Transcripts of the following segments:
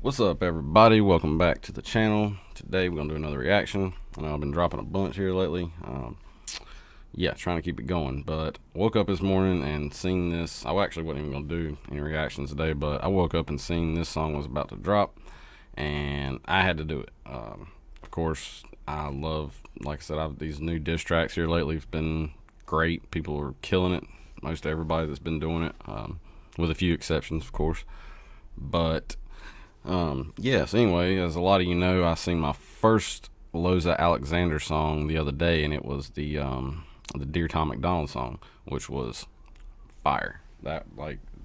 What's up, everybody? Welcome back to the channel. Today we're gonna do another reaction. I know I've been dropping a bunch here lately. Yeah, trying to keep it going. But woke up this morning and seen this. I actually wasn't even gonna do any reactions today, but I woke up and seen this song was about to drop, and I had to do it. Of course, I love, like I said, these new diss tracks here lately have been great. People are killing it. Most everybody that's been doing it, with a few exceptions, of course. But yes, anyway, as a lot of you know, I seen my first Loza Alexander song the other day, and it was the Dear Tom McDonald song, which was fire. The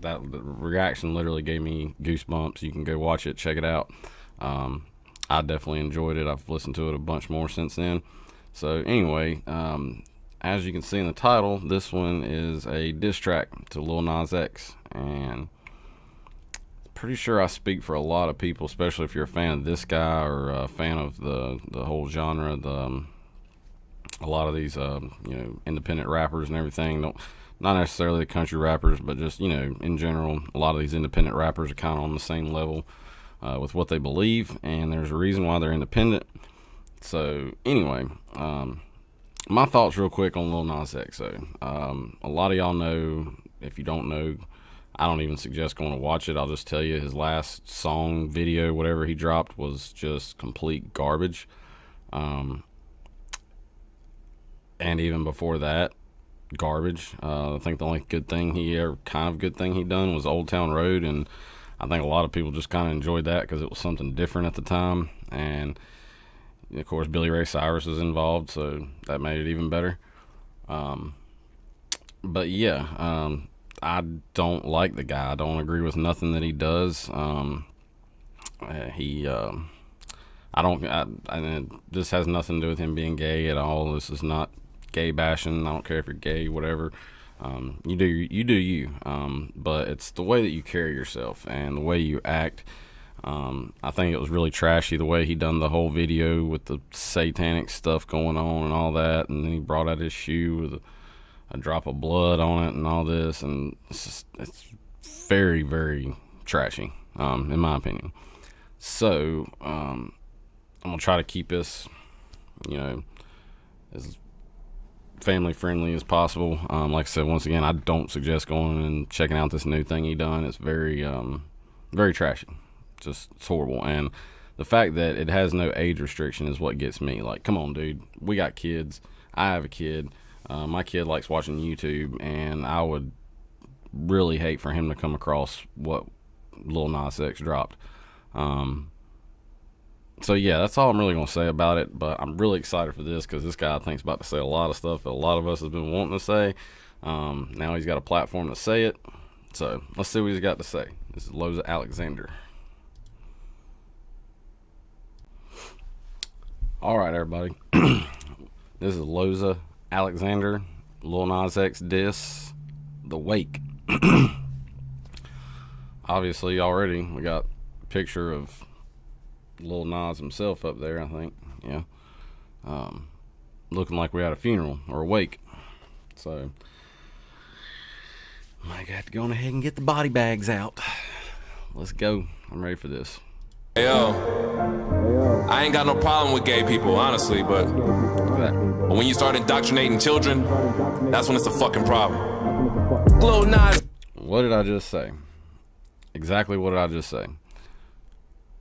reaction literally gave me goosebumps. You can go watch it, check it out. I definitely enjoyed it. I've listened to it a bunch more since then. So anyway, as you can see in the title, this one is a diss track to Lil Nas X, and pretty sure I speak for a lot of people, especially if you're a fan of this guy or a fan of the whole genre. A lot of these independent rappers and everything, not necessarily the country rappers, but just in general, a lot of these independent rappers are kind of on the same level with what they believe, and there's a reason why they're independent. So anyway, my thoughts real quick on Lil Nas X. So a lot of y'all know. If you don't know, I don't even suggest going to watch it. I'll just tell you his last song, video, whatever he dropped was just complete garbage. And even before that, garbage. I think the only good thing he done was Old Town Road, and I think a lot of people just kind of enjoyed that because it was something different at the time. And of course, Billy Ray Cyrus was involved, so that made it even better. But yeah, I don't like the guy. I don't agree with nothing that he does. This has nothing to do with him being gay at all. This is not gay bashing. I don't care if you're gay, whatever. You do you. But it's the way that you carry yourself and the way you act. I think it was really trashy the way he done the whole video with the satanic stuff going on and all that, and then he brought out his shoe with a drop of blood on it and all this, and it's very, very trashy, in my opinion. So I'm gonna try to keep this as family friendly as possible. Like I said, once again, I don't suggest going and checking out this new thing he done. It's very very trashy. It's horrible, and the fact that it has no age restriction is what gets me. Like, come on, dude, we got kids. I have a kid. My kid likes watching YouTube, and I would really hate for him to come across what Lil Nas X dropped. So yeah, that's all I'm really going to say about it, but I'm really excited for this because this guy, I think, is about to say a lot of stuff that a lot of us have been wanting to say. Now he's got a platform to say it, so let's see what he's got to say. This is Loza Alexander. Alright, everybody. This is Loza Alexander, Lil Nas X diss, The Wake. Obviously, already we got a picture of Lil Nas himself up there, I think. Yeah. Looking like we had a funeral or a wake. So I got to go on ahead and get the body bags out. Let's go. I'm ready for this. Hey, yo, I ain't got no problem with gay people, honestly, but when you start indoctrinating children, that's when it's a fucking problem. Lil Nas. What did I just say? Exactly what did I just say?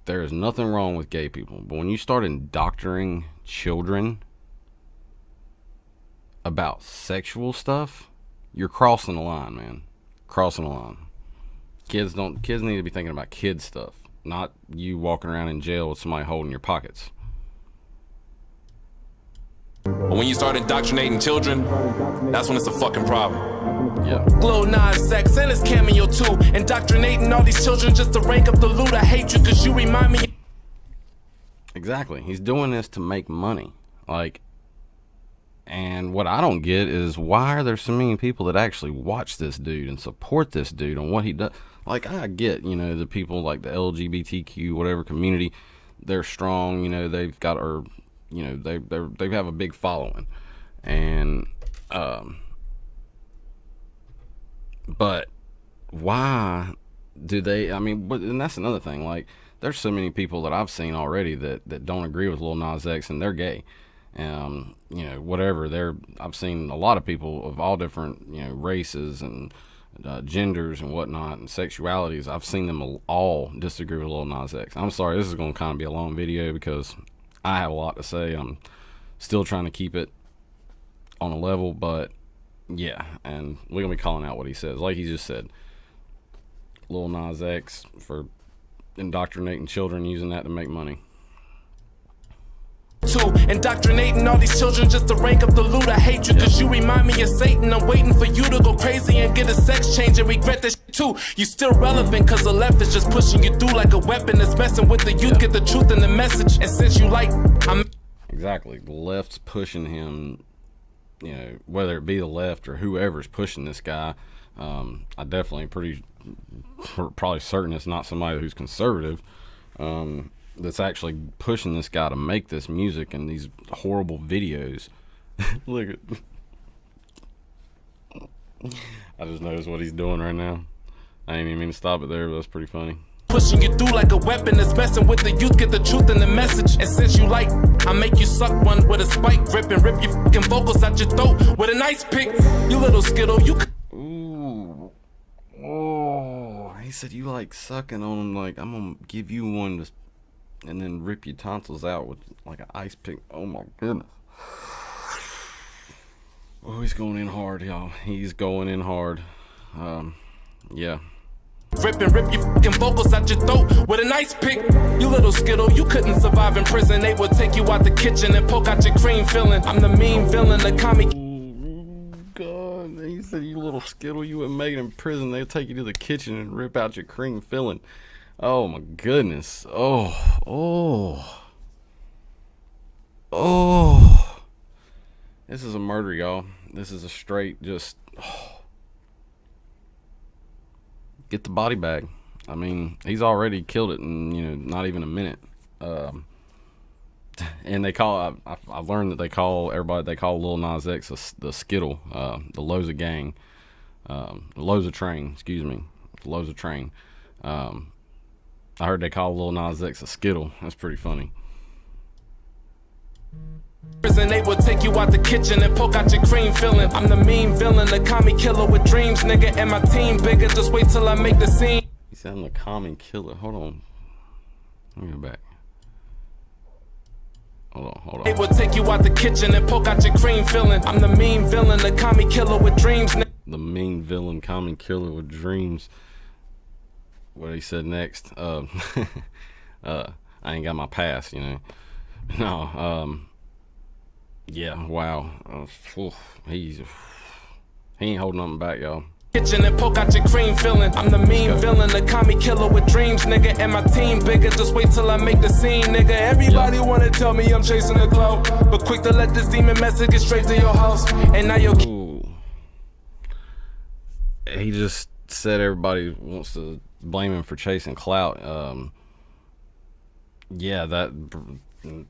There is nothing wrong with gay people, but when you start indoctrinating children about sexual stuff, you're crossing the line, man. Crossing the line. Kids need to be thinking about kid stuff, not you walking around in jail with somebody holding your pockets. When you start indoctrinating children, that's when it's a fucking problem. Yeah. Lil Nas X and his cameo too, indoctrinating all these children just to rank up the loot. I hate you cause you remind me. Exactly. He's doing this to make money. And what I don't get is why are there so many people that actually watch this dude and support this dude on what he does? Like, I get, the people like the LGBTQ whatever community, they're strong, they've got they have a big following, and but why do they? I mean, but and that's another thing. Like, there's so many people that I've seen already that don't agree with Lil Nas X, and they're gay. You know, whatever. I've seen a lot of people of all different, you know, races and genders and whatnot and sexualities. I've seen them all disagree with Lil Nas X. I'm sorry, this is going to kind of be a long video because I have a lot to say. I'm still trying to keep it on a level, but yeah, and we're going to be calling out what he says. Like he just said, Lil Nas X for indoctrinating children, using that to make money. Indoctrinating all these children just to rank up the loot. I hate you cause you remind me of Satan. I'm waiting for you to go crazy and get a sex change and regret that shit too. You still relevant cause the left is just pushing you through like a weapon that's messing with the youth. Get the truth in the message, and since you like exactly, the left's pushing him, you know, whether it be the left or whoever's pushing this guy. I definitely probably certain it's not somebody who's conservative that's actually pushing this guy to make this music and these horrible videos. Look at, I just noticed what he's doing right now. I ain't even mean to stop it there, but that's pretty funny. Pushing you through like a weapon that's messing with the youth. Get the truth in the message, and since you like, I make you suck one with a spike grip and rip your fucking vocals out your throat with a nice pick. You little skittle, you. Ooh. Oh, he said you like sucking on him. Like, I'm gonna give you one to, and then rip your tonsils out with like an ice pick. Oh my goodness. Oh, he's going in hard, y'all. He's going in hard. Yeah. Rip your fucking vocals out your throat with a nice pick. You little skittle, you couldn't survive in prison. They would take you out the kitchen and poke out your cream filling. I'm the mean villain, the comic. God, he said you little skittle, you wouldn't make it in prison. They'd take you to the kitchen and rip out your cream filling. Oh my goodness. Oh. This is a murder, y'all. This is a straight just get the body bag. I mean, he's already killed it in, you know, not even a minute. And they call, I've learned that they call Lil Nas X the Skittle, the Loza gang, Loza train, excuse me, Loza train. I heard they call Lil Nas X a Skittle. That's pretty funny. Prison, they would take you out the kitchen and poke out your cream filling. I'm the mean villain, the commie killer with dreams, nigga, and my team bigger. Just wait till I make the scene. He said I'm the commie killer. Hold on. Let me go back. Hold on. They would take you out the kitchen and poke out your cream filling. I'm the mean villain, the commie killer with dreams. The mean villain, commie killer with dreams. What he said next? I ain't got my pass, you know. No. Yeah. Wow. He ain't holding nothing back, y'all. Kitchen and poke out your cream filling. I'm the mean villain, the commie killer with dreams, nigga, and my team bigger. Just wait till I make the scene, nigga. Everybody wanna tell me I'm chasing the clout, but quick to let this demon message get straight to your house. And now you're. He just said everybody wants to blame him for chasing clout. Yeah, that.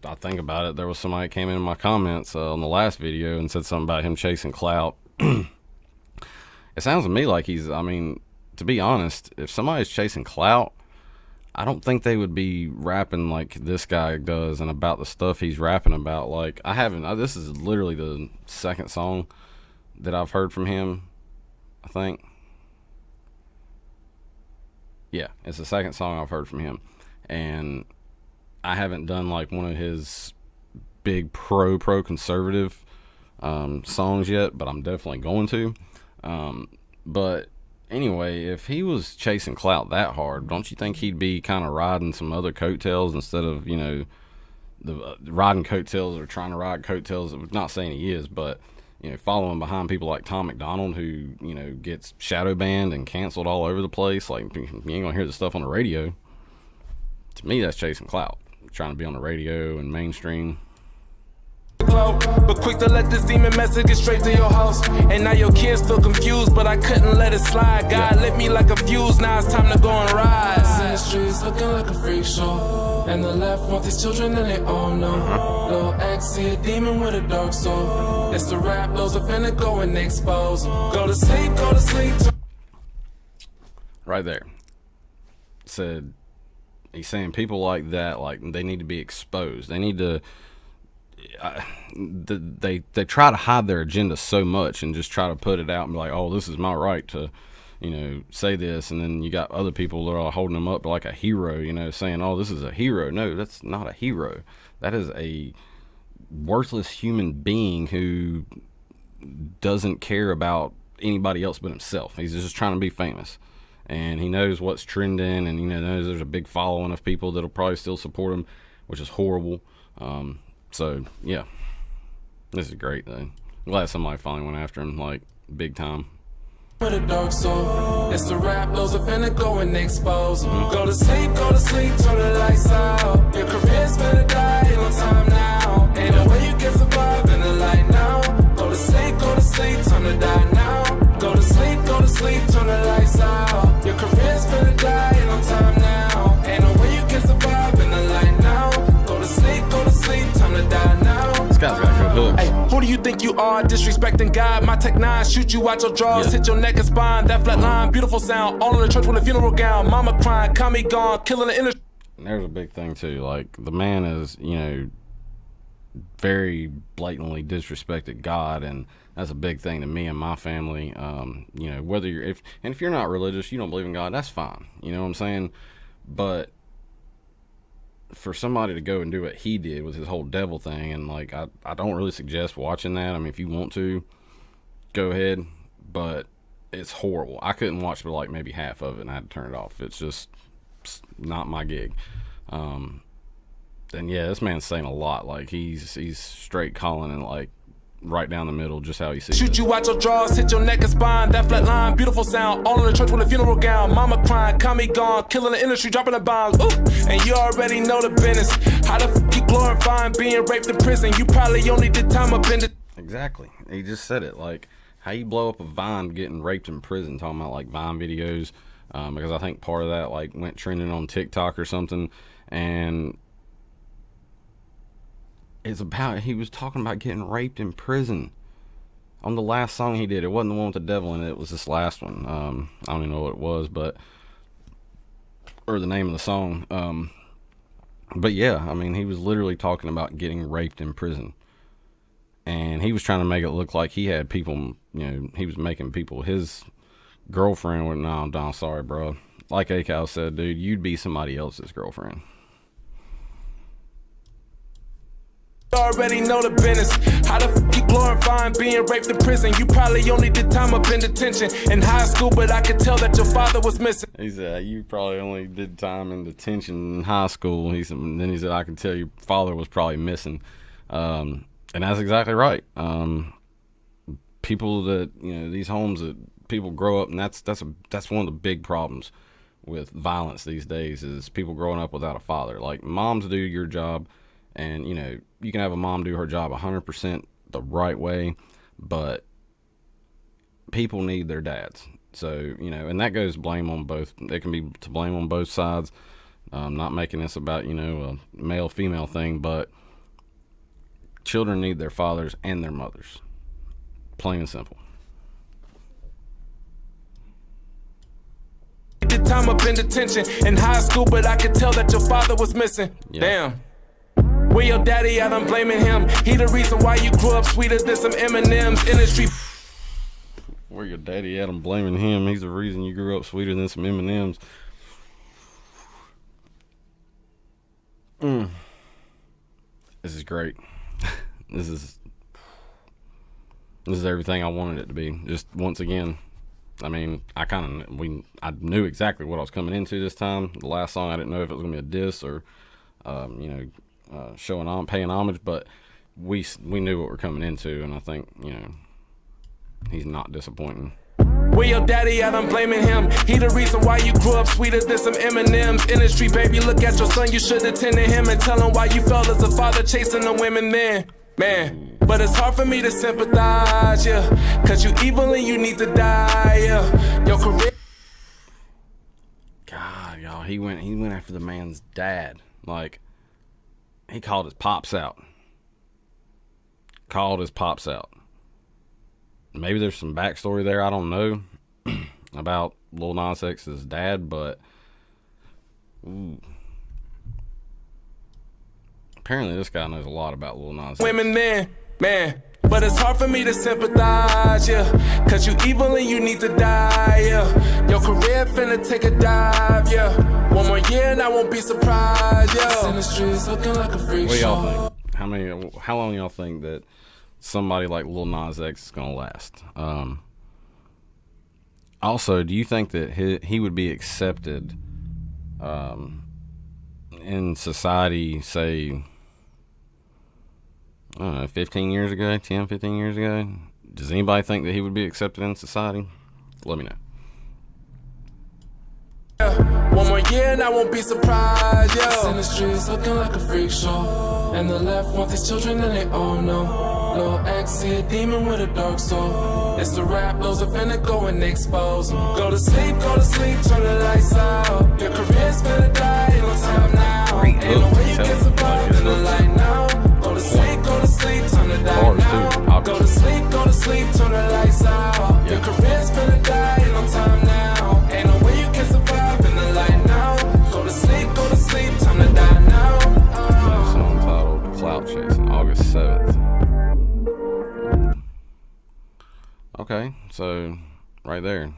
I think about it. There was somebody that came in my comments on the last video and said something about him chasing clout. It sounds to me like I mean, to be honest, if somebody's chasing clout, I don't think they would be rapping like this guy does and about the stuff he's rapping about. Like, this is literally the second song that I've heard from him, I think. Yeah, it's the second song I've heard from him. And I haven't done like one of his big pro-conservative songs yet, but I'm definitely going to. But anyway, if he was chasing clout that hard, don't you think he'd be kind of riding some other coattails instead of, you know, the riding coattails or trying to ride coattails? I'm not saying he is, but, you know, following behind people like Tom McDonald, who, you know, gets shadow banned and canceled all over the place. Like, you ain't gonna hear the stuff on the radio. To me, that's chasing clout, trying to be on the radio and mainstream. But quick to let this demon message get straight to your house. And now your kids feel confused, but I couldn't let it slide. God lit me like a fuse, now it's time to go and rise. In the streets looking like a freak show, and the left want these children and they all know. Lil X see a demon with a dark soul. It's the rap, Loza finna go and expose. Go to sleep. Right there. said, he's saying people like that, like, they need to be exposed. They need to, they try to hide their agenda so much and just try to put it out and be like, oh, this is my right to, you know, say this. And then you got other people that are holding him up like a hero, you know, saying, oh, this is a hero. No, that's not a hero. That is a worthless human being who doesn't care about anybody else but himself. He's just trying to be famous, and he knows what's trending, and, you know, knows there's a big following of people that'll probably still support him, which is horrible. So yeah, this is great though. I'm glad somebody finally went after him, like, big time. With a dark soul, it's the rap, Loza finna go and expose. Go to sleep, turn the lights out. Your career's finna die, ain't no time now. Ain't no way you can survive in the light now. Go to sleep, time to die now. Go to sleep, turn the lights out. Your career's finna die, ain't no time now. Ain't no way you can survive in the light now. Go to sleep, time to die now. This guy's got good hooks. Hey, who do you think you are? Disrespecting God. My Tech 9, shoot you out your drawers, hit your neck and spine. That flat line, beautiful sound. All in the church with a funeral gown. Mama crying, Kami gone, killing the industry. There's a big thing too. Like, the man is, you know, very blatantly disrespected God, and that's a big thing to me and my family. You know, whether you're if you're not religious, you don't believe in God, that's fine. You know what I'm saying? But for somebody to go and do what he did with his whole devil thing, and, like, I don't really suggest watching that. I mean, if you want to, go ahead, but it's horrible. I couldn't watch but like maybe half of it, and I had to turn it off. It's just not my gig. And yeah, this man's saying a lot. Like, he's straight calling and, like, right down the middle, just how he sees Shoot it. you out your drawers, hit your neck and spine. That flat line, beautiful sound. All in the church with a funeral gown. Mama crying, Kami gone, killing the industry, dropping the bombs. Ooh, and you already know the business. How the f you glorifying being raped in prison? You probably only did time up in the... Exactly. He just said it. Like, how you blow up a Vine getting raped in prison, talking about, like, Vine videos, because I think part of that, like, went trending on TikTok or something, and it's about, he was talking about getting raped in prison on the last song he did. It wasn't the one with the devil in it. It was this last one. I don't even know what it was, but, or the name of the song. But yeah, I mean, he was literally talking about getting raped in prison, and he was trying to make it look like he had people, you know, he was making people, his girlfriend went, no, sorry, bro. Like A-Cal said, dude, you'd be somebody else's girlfriend. Already know the business. How the f you glorifying being raped in prison? You probably only did time up in detention in high school, but I could tell that your father was missing. He said, you probably only did time in detention in high school. Then he said, I can tell your father was probably missing. And that's exactly right. People that, you know, these homes that people grow up, and that's one of the big problems with violence these days, is people growing up without a father. Like, moms do your job, and, you know, you can have a mom do her job 100% the right way, but people need their dads. So, you know, and that goes blame on both. It can be to blame on both sides. Not making this about, you know, a male-female thing, but children need their fathers and their mothers. Plain and simple. Did time up in detention in high school, but I could tell that your father was missing. Yeah. Damn. Where your daddy at? I'm blaming him. He the reason why you grew up sweeter than some M&M's. Industry. Where your daddy at? I'm blaming him. He's the reason you grew up sweeter than some M&M's. This is great. This is everything I wanted it to be. Just once again, I mean, I knew exactly what I was coming into this time. The last song, I didn't know if it was gonna be a diss or, you know, paying homage, but we knew what we're coming into, and I think, you know, he's not disappointing. Where your daddy at? I'm blaming him. He the reason why you grew up sweeter than some M&M's. Industry, baby, look at your son. You should attend to him and tell him why you felt as a father chasing the women, man. But it's hard for me to sympathize, yeah, cause you evil and you need to die, yeah. Your career. God, y'all, he went after the man's dad. Like, he called his pops out. Maybe there's some backstory there, I don't know, about Lil Nas X's dad, but Apparently this guy knows a lot about Lil Nas X. Women then, man. But it's hard for me to sympathize, yeah. Cause you evil and you need to die, yeah. Your career finna take a dive, yeah. One more year and I won't be surprised, yeah. In the streets looking like a freak What do y'all show. think? How long y'all think that somebody like Lil Nas X is gonna last? Also, do you think that he would be accepted in society, say, I don't know, 15 years ago, 10, 15 years ago? Does anybody think that he would be accepted in society? Let me know. One more year and I won't be surprised, yeah. In the streets looking like a freak show. And the left want these children and they all know. Lil X, see a demon with a dark soul. It's the rap, Loza finna go and expose. Go to sleep, turn the lights out. Your career's finna die, ain't no time now. Ain't no way you can survive in the light now. Go to sleep, turn the die now. Go to sleep, turn the lights out. Your career's finna die, ain't no time now. Ain't no way you can survive in the light now. Go to sleep, time to die now. Song titled Clout Chasing, August 7th. Okay, so right there.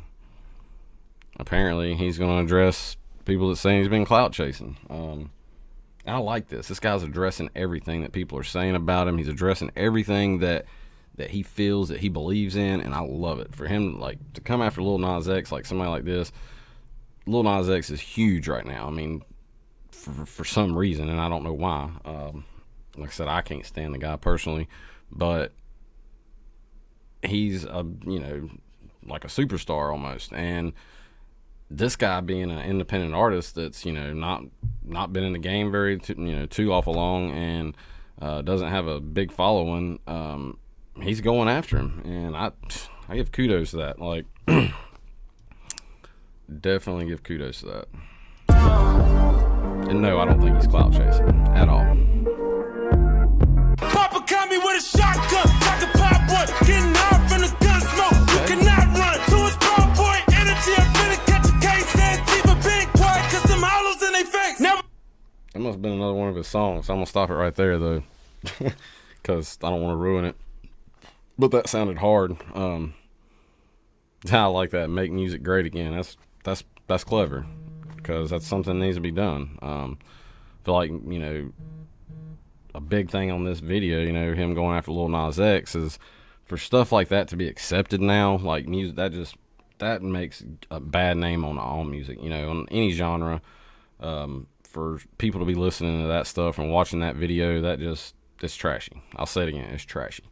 Apparently he's going to address people that say he's been clout chasing. I like this. This guy's addressing everything that people are saying about him. He's addressing everything that he feels, that he believes in, and I love it. For him, like, to come after Lil Nas X, like somebody like this, Lil Nas X is huge right now. I mean, for some reason, and I don't know why. Like I said, I can't stand the guy personally, but he's like a superstar almost. And this guy being an independent artist that's not been in the game too awful long, and doesn't have a big following, he's going after him, and I give kudos to that. Like, definitely give kudos to that. And no, I don't think he's clout chasing at all. Papa caught me with a shotgun, like a pop one, getting out from the gun smoke. You cannot run to his proud boy energy. I'm finna catch a case and even being quiet, cause them hollows in they face. Never. That must have been another one of his songs. I'm gonna stop it right there though, because I don't want to ruin it. But that sounded hard. I like that. Make music great again. That's clever, because that's something that needs to be done. I feel like a big thing on this video, him going after Lil Nas X, is for stuff like that to be accepted now. Like music, that makes a bad name on all music, on any genre. For people to be listening to that stuff and watching that video, it's trashy. I'll say it again, it's trashy.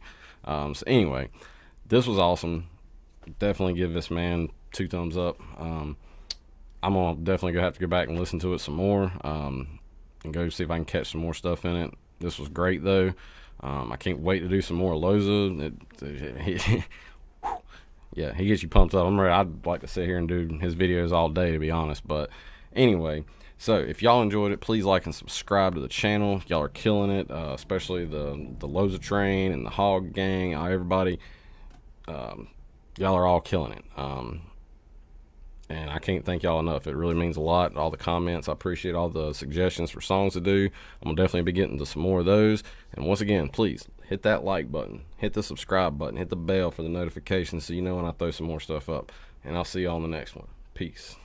So anyway, this was awesome. Definitely give this man 2 thumbs up. I'm gonna definitely have to go back and listen to it some more, and go see if I can catch some more stuff in it. This was great though. I can't wait to do some more Loza. Yeah, he gets you pumped up. I'm ready. I'd like to sit here and do his videos all day, to be honest. But anyway, so if y'all enjoyed it, please like and subscribe to the channel. Y'all are killing it, especially the Loza train and the Hog Gang. Everybody, y'all are all killing it. And I can't thank y'all enough. It really means a lot. All the comments, I appreciate all the suggestions for songs to do. I'm gonna definitely be getting to some more of those. And once again, please hit that like button, hit the subscribe button, hit the bell for the notifications so you know when I throw some more stuff up. And I'll see y'all on the next one. Peace.